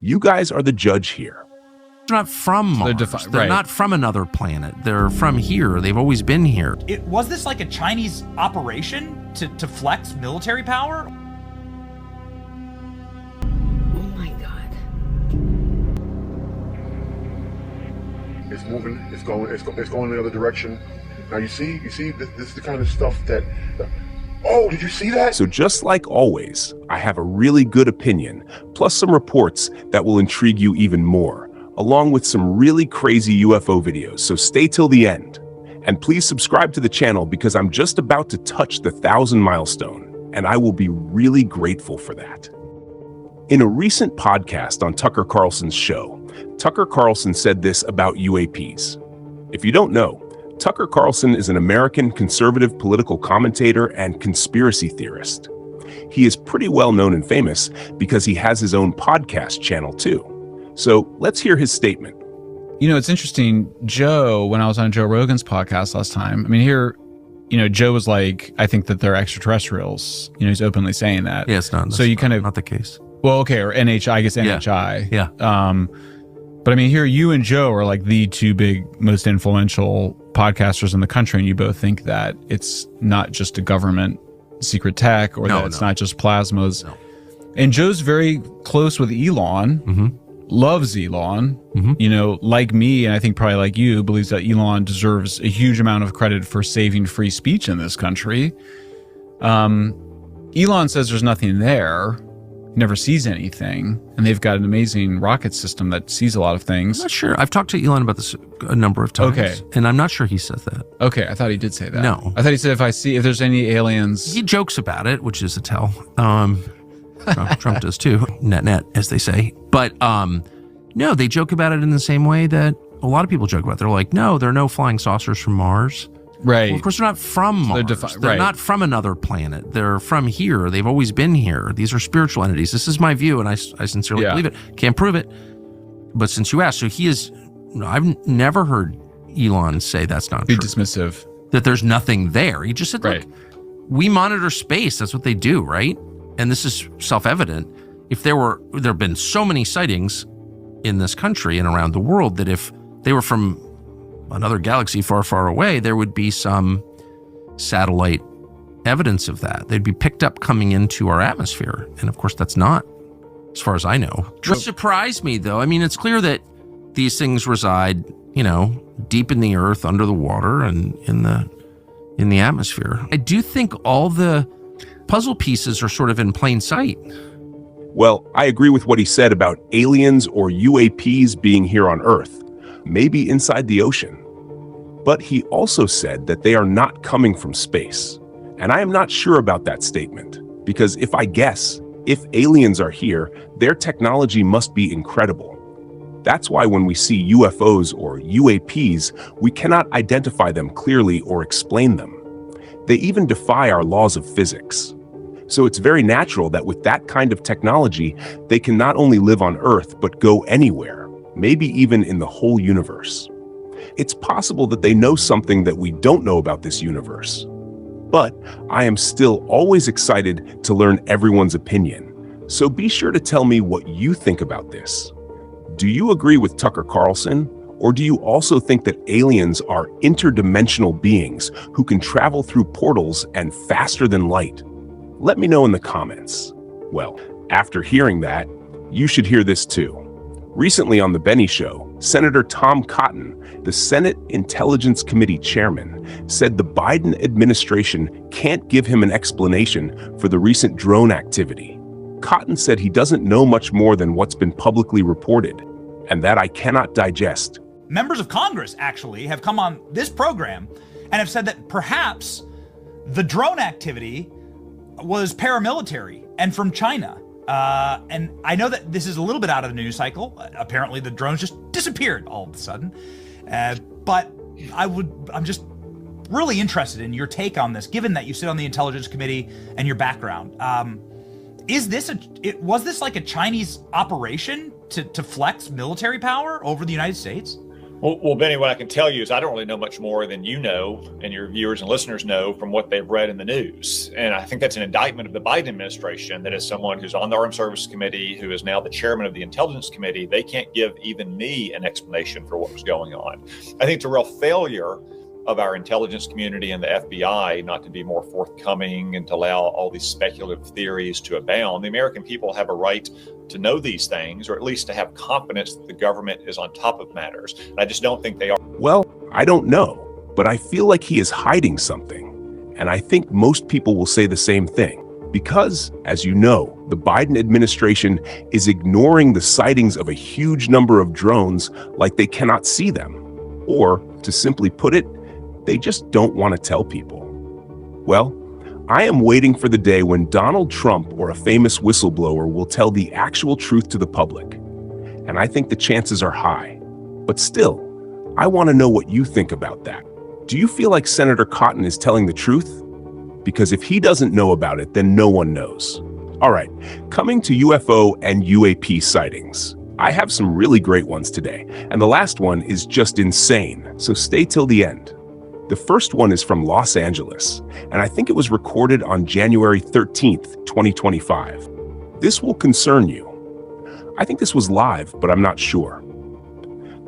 You guys are the judge here. They're not from Mars. They're not from another planet. They're from here. They've always been here. Was this like a Chinese operation to flex military power? Oh my God. It's moving. It's going the other direction. Now you see, this is the kind of stuff that. Oh, did you see that? So just like always, I have a really good opinion, plus some reports that will intrigue you even more, along with some really crazy UFO videos, so stay till the end. And please subscribe to the channel because I'm just about to touch the 1,000 milestone, and I will be really grateful for that. In a recent podcast on Tucker Carlson's show, Tucker Carlson said this about UAPs. If you don't know, Tucker Carlson is an American conservative political commentator and conspiracy theorist. He is pretty well known and famous because he has his own podcast channel too. So let's hear his statement. You know, it's interesting, Joe, when I was on Joe Rogan's podcast last time, I mean, here, you know, Joe was like, I think that they're extraterrestrials. You know, he's openly saying that. Yeah, it's not. So you kind of not the case. Well, okay, or NHI, I guess NHI. Yeah. But I mean, here you and Joe are like the two big, most influential podcasters in the country, and you both think that it's not just a government secret tech, or that it's not just plasmas. No. And Joe's very close with Elon, loves Elon, you know, like me, and I think probably like you, believes that Elon deserves a huge amount of credit for saving free speech in this country. Elon says there's nothing there. He never sees anything, and they've got an amazing rocket system that sees a lot of things. I'm not sure. I've talked to Elon about this a number of times. Okay. And I'm not sure he says that. Okay, I thought he did say that. No. I thought he said if there's any aliens. He jokes about it, which is a tell. Trump does too, net, as they say. But no, they joke about it in the same way that a lot of people joke about it. They're like, no, there are no flying saucers from Mars. Right. Well, of course, they're not from Mars. They're not from another planet. They're from here. They've always been here. These are spiritual entities. This is my view, and I sincerely believe it. Can't prove it. But since you asked, so he is, I've never heard Elon say that's not true. Be dismissive. That there's nothing there. He just said, look, we monitor space. That's what they do, right? And this is self-evident. If there have been so many sightings in this country and around the world that if they were from another galaxy far, far away, there would be some satellite evidence of that. They'd be picked up coming into our atmosphere. And of course, that's not, as far as I know. It surprised me, though. I mean, it's clear that these things reside, you know, deep in the earth, under the water, and in the atmosphere. I do think all the puzzle pieces are sort of in plain sight. Well, I agree with what he said about aliens or UAPs being here on Earth, maybe inside the ocean. But he also said that they are not coming from space. And I am not sure about that statement, because if I guess, if aliens are here, their technology must be incredible. That's why when we see UFOs or UAPs, we cannot identify them clearly or explain them. They even defy our laws of physics. So it's very natural that with that kind of technology, they can not only live on Earth, but go anywhere, maybe even in the whole universe. It's possible that they know something that we don't know about this universe. But I am still always excited to learn everyone's opinion. So be sure to tell me what you think about this. Do you agree with Tucker Carlson? Or do you also think that aliens are interdimensional beings who can travel through portals and faster than light? Let me know in the comments. Well, after hearing that, you should hear this too. Recently on The Benny Show, Senator Tom Cotton, the Senate Intelligence Committee chairman, said the Biden administration can't give him an explanation for the recent drone activity. Cotton said he doesn't know much more than what's been publicly reported, and that I cannot digest. Members of Congress actually have come on this program and have said that perhaps the drone activity was paramilitary and from China. And I know that this is a little bit out of the news cycle. Apparently the drones just disappeared all of a sudden. But I'm just really interested in your take on this, given that you sit on the Intelligence Committee and your background. Was this like a Chinese operation to flex military power over the United States? Well, Benny, what I can tell you is I don't really know much more than you know and your viewers and listeners know from what they've read in the news. And I think that's an indictment of the Biden administration, that as someone who's on the Armed Services Committee, who is now the chairman of the Intelligence Committee, they can't give even me an explanation for what was going on. I think it's a real failure of our intelligence community and the FBI not to be more forthcoming and to allow all these speculative theories to abound. The American people have a right to know these things, or at least to have confidence that the government is on top of matters. And I just don't think they are. Well, I don't know, but I feel like he is hiding something. And I think most people will say the same thing. Because, as you know, the Biden administration is ignoring the sightings of a huge number of drones like they cannot see them. Or, to simply put it, they just don't want to tell people. Well, I am waiting for the day when Donald Trump or a famous whistleblower will tell the actual truth to the public. And I think the chances are high. But still, I want to know what you think about that. Do you feel like Senator Cotton is telling the truth? Because if he doesn't know about it, then no one knows. All right, coming to UFO and UAP sightings. I have some really great ones today, and the last one is just insane, so stay till the end. The first one is from Los Angeles, and I think it was recorded on January 13th, 2025. This will concern you. I think this was live, but I'm not sure.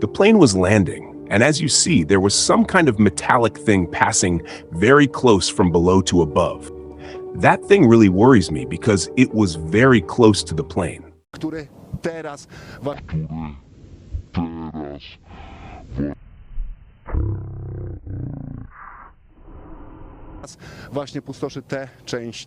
The plane was landing, and as you see, there was some kind of metallic thing passing very close from below to above. That thing really worries me because it was very close to the plane. Właśnie pustoszy tę część.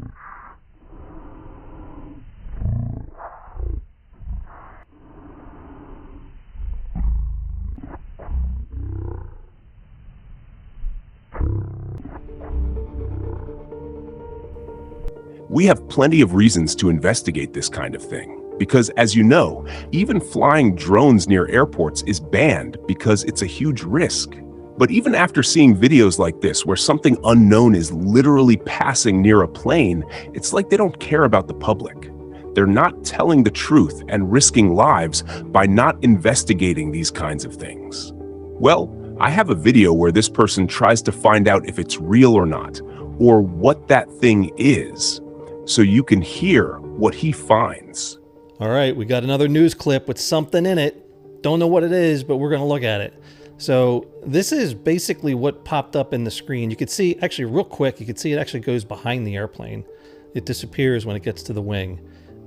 We have plenty of reasons to investigate this kind of thing. Because, as you know, even flying drones near airports is banned because it's a huge risk. But even after seeing videos like this, where something unknown is literally passing near a plane, it's like they don't care about the public. They're not telling the truth and risking lives by not investigating these kinds of things. Well, I have a video where this person tries to find out if it's real or not, or what that thing is, so you can hear what he finds. All right, we got another news clip with something in it. Don't know what it is, but we're going to look at it. So this is basically what popped up in the screen. You could see, actually real quick, you could see it actually goes behind the airplane. It disappears when it gets to the wing.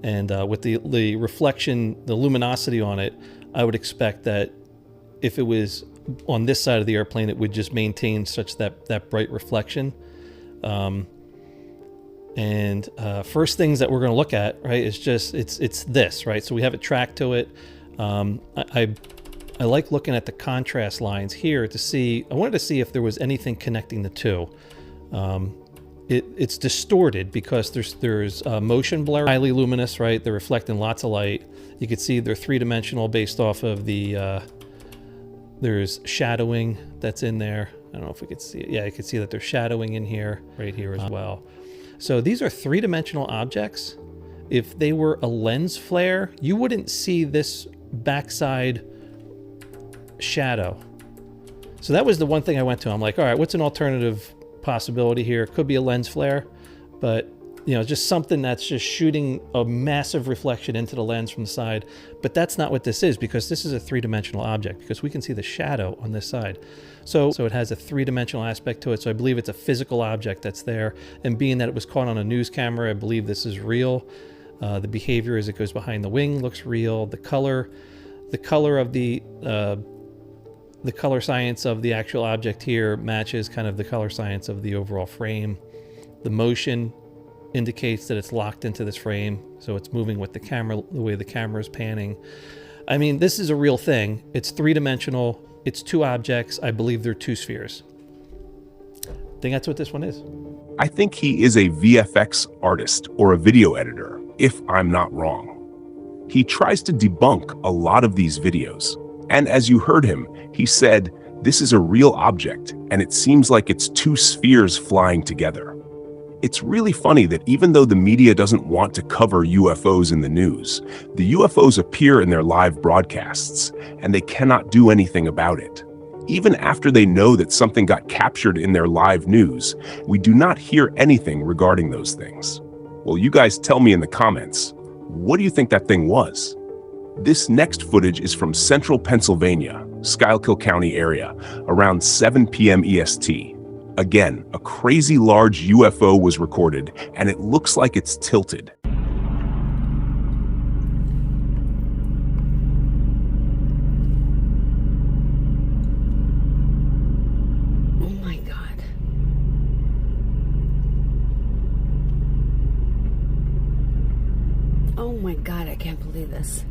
And with the reflection, the luminosity on it, I would expect that if it was on this side of the airplane, it would just maintain such that bright reflection. First things that we're going to look at, right, is just, it's this, right? So we have it tracked to it. I like looking at the contrast lines here to see, I wanted to see if there was anything connecting the two. It's distorted because there's motion blur, highly luminous, right? They're reflecting lots of light. You can see they're three-dimensional based off of the, there's shadowing that's in there. I don't know if we could see it. Yeah, you can see that there's shadowing in here, right here as well. So these are three-dimensional objects. If they were a lens flare, you wouldn't see this backside shadow. So that was the one thing I went to. I'm like, all right, what's an alternative possibility here? It could be a lens flare, but you know, just something that's just shooting a massive reflection into the lens from the side. But that's not what this is, because this is a three-dimensional object, because we can see the shadow on this side. So it has a three-dimensional aspect to it. So I believe it's a physical object that's there. And being that it was caught on a news camera, I believe this is real. The behavior as it goes behind the wing looks real. The color of the color science of the actual object here matches kind of the color science of the overall frame. The motion indicates that it's locked into this frame, so it's moving with the camera, the way the camera is panning. I mean, this is a real thing. It's three-dimensional. It's two objects. I believe they're two spheres. I think that's what this one is. I think he is a VFX artist or a video editor, if I'm not wrong. He tries to debunk a lot of these videos. And as you heard him, he said, this is a real object, and it seems like it's two spheres flying together. It's really funny that even though the media doesn't want to cover UFOs in the news, the UFOs appear in their live broadcasts, and they cannot do anything about it. Even after they know that something got captured in their live news, we do not hear anything regarding those things. Well, you guys tell me in the comments, what do you think that thing was? This next footage is from central Pennsylvania, Schuylkill County area, around 7 p.m. EST. Again, a crazy large UFO was recorded, and it looks like it's tilted. Oh my God. Oh my God, I can't believe this.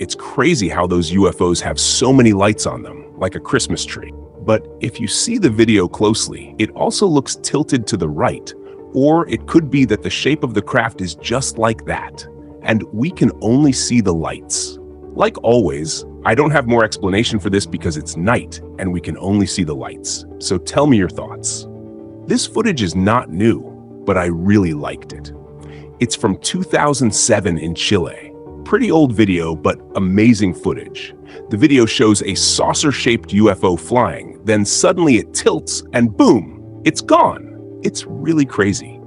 It's crazy how those UFOs have so many lights on them, like a Christmas tree. But if you see the video closely, it also looks tilted to the right, or it could be that the shape of the craft is just like that, and we can only see the lights. Like always, I don't have more explanation for this because it's night and we can only see the lights. So tell me your thoughts. This footage is not new, but I really liked it. It's from 2007 in Chile. Pretty old video, but amazing footage. The video shows a saucer-shaped UFO flying, then suddenly it tilts and boom, it's gone. It's really crazy.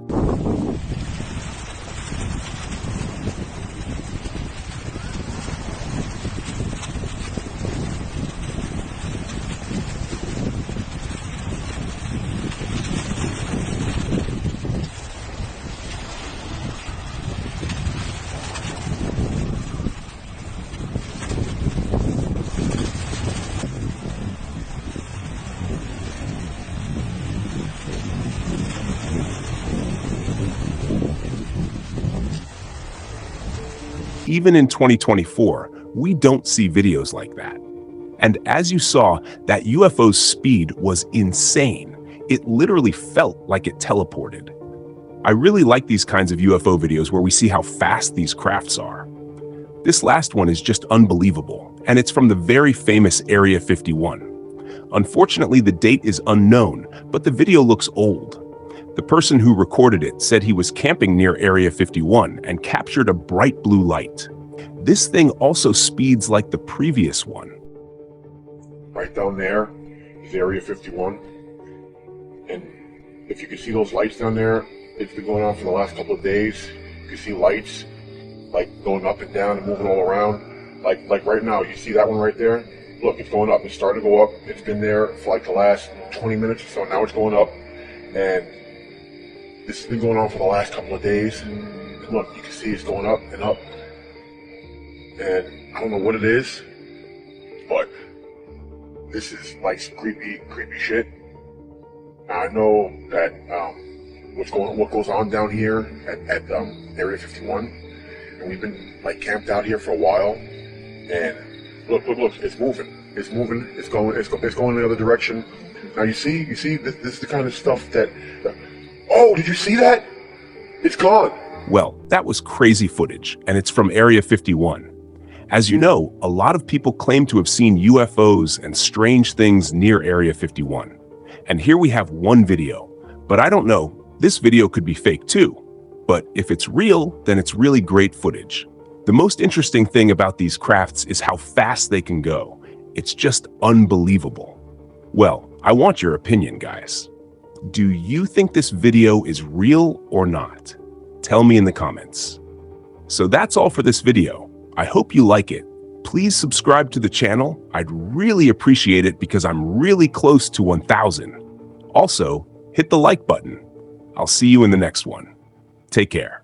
Even in 2024, we don't see videos like that. And as you saw, that UFO's speed was insane. It literally felt like it teleported. I really like these kinds of UFO videos where we see how fast these crafts are. This last one is just unbelievable, and it's from the very famous Area 51. Unfortunately, the date is unknown, but the video looks old. The person who recorded it said he was camping near Area 51 and captured a bright blue light. This thing also speeds like the previous one. Right down there is Area 51. And if you can see those lights down there, it's been going on for the last couple of days. You can see lights like going up and down and moving all around. Like right now, you see that one right there? Look, it's going up. It's starting to go up. It's been there for like the last 20 minutes or so. Now it's going up. And this has been going on for the last couple of days. Look, you can see it's going up and up. And I don't know what it is, but this is like some creepy shit. Now I know that what goes on down here at Area 51, and we've been like camped out here for a while. And look, it's moving. It's moving. It's going in the other direction. Now you see this is the kind of stuff that. Oh, did you see that? It's gone. Well, that was crazy footage, and it's from Area 51. As you know, a lot of people claim to have seen UFOs and strange things near Area 51. And here we have one video. But I don't know, this video could be fake too. But if it's real, then it's really great footage. The most interesting thing about these crafts is how fast they can go. It's just unbelievable. Well, I want your opinion, guys. Do you think this video is real or not? Tell me in the comments. So that's all for this video. I hope you like it. Please subscribe to the channel. I'd really appreciate it because I'm really close to 1,000. Also, hit the like button. I'll see you in the next one. Take care.